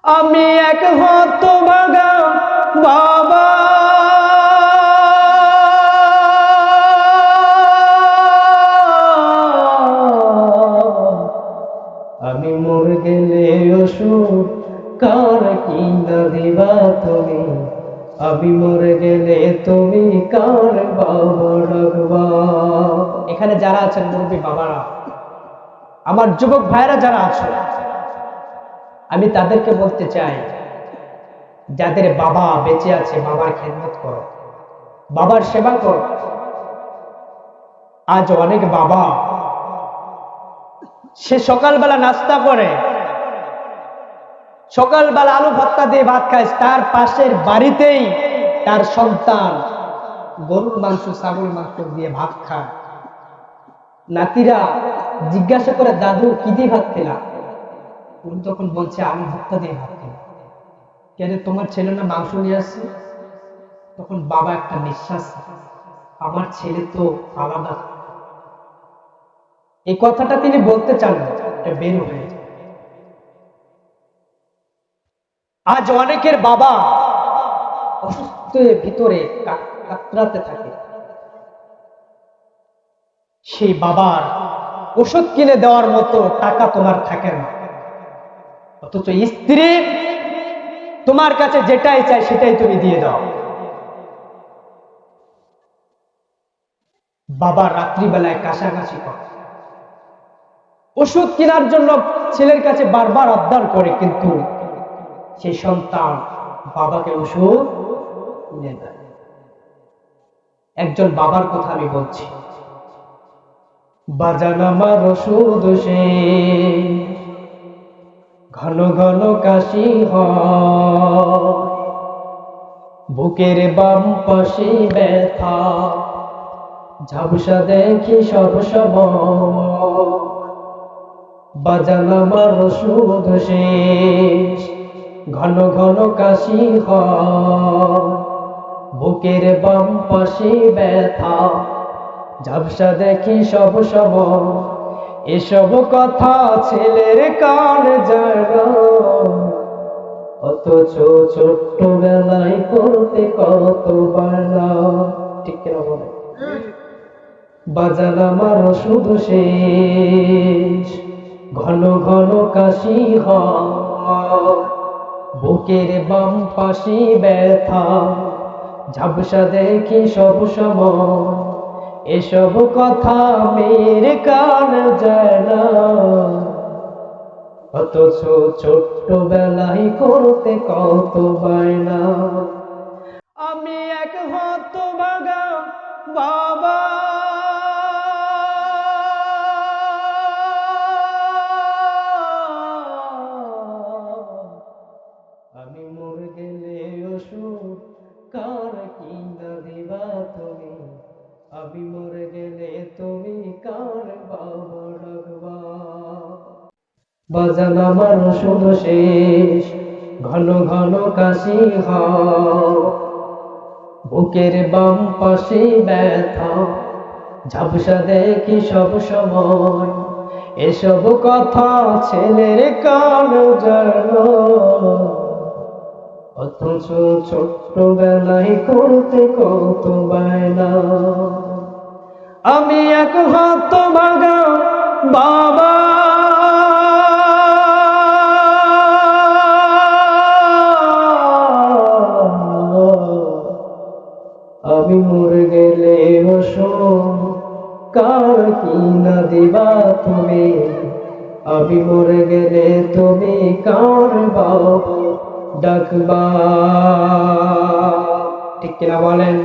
আমি এক হতভাগা বাবা, আমি মরে গেলে ওষুধ কার কিনা দিবা তুমি, আমি মরে গেলে তুমি কার বাবা ডাকবা। এখানে যারা আছেন মুরব্বী বাবারা, আমার যুবক ভাইরা যারা আছো, আমি তাদেরকে বলতে চাই, যাদের বাবা বেঁচে আছে বাবার খেদমত করো, বাবার সেবা করো। আজ অনেক বাবা সে সকালবেলা নাস্তা করে, সকালবেলা আলু ভর্তা দিয়ে ভাত খায়, তার পাশের বাড়িতেই তার সন্তান গরুর মাংস ছাগল মাংস দিয়ে ভাত খায়। নাতিরা জিজ্ঞাসা করে, দাদু কি দিয়ে ভাত খেলা? উনি তখন বলছে, আলু ভর্তা দিয়ে ভাত খেলা। কেন, তোমার ছেলে না মাংস নিয়ে আসছে? তখন বাবা একটা নিঃশ্বাস, আমার ছেলে তো আলাদা। এই কথাটা তিনি বলতে চান না, এটা বের হয়ে যায়। আজ অনেকের বাবা অসুস্থ ভিতরে কাতরাতে থাকে, সেই বাবার ওষুধ কিনে দেওয়ার মতো টাকা তোমার থাকে না, অথচ স্ত্রী তোমার কাছে যেটাই চাই সেটাই তুমি দিয়ে দাও। বাবা রাত্রিবেলায় কাশাকাশি করে, ওষুধ কেনার জন্য ছেলের কাছে বারবার আবদার করে, কিন্তু সেই সন্তান বাবাকে ওষুধ কিনে দেয়। একজন বাবার কথা আমি বলছি, বাজান আমার ওষুধ সে ঘন ঘন কাশি হয়, বুকের বাম পাশে ব্যথা ঝাপসা দেখি সব সময়। বাজান আমার ওষুধ শেষ, ঘন ঘন কাশি হয়, বুকের বাম পাশে ব্যথা ঝাপসা দেখি সব সময়। এসব কথা ছেলের কান যায় না, অথচ ছোট্টবেলায় করতে কত বায়না। ঠিক কিনা বলে? বাজান আমার ওষুধ শেষ, ঘন ঘন কাশি হয়, বুকের বাম পাশে ব্যথা ঝাপসা দেখি সব সময়। এসব কথা মেয়ের কান যায় না, অথচ ছোট্টবেলায় করতে কত বায়না। আমি এক হতভাগা বাবা, আমি মরে গেলে ওষুধ কার কিনা দিবা তুমি, আমি মরে গেলে তুমি কার বাবা ডাকবা। বাজান আমার ওষুধ শেষ, ঘন ঘন কাশি হয়, বুকের বাম পাশে ব্যথা ঝাপসা দেখি সব সময়। এসব কথা ছেলের কান যায় না, অথচ ছোট্টবেলায় করতে কত বায়না। আমি এক হতভাগা বাবা, আমি মরে গেলে ওষুধ কার কিনা দিবা তুমি, আমি মরে গেলে তুমি কার বাবা ডাকবা। ঠিক কিনা বলেন?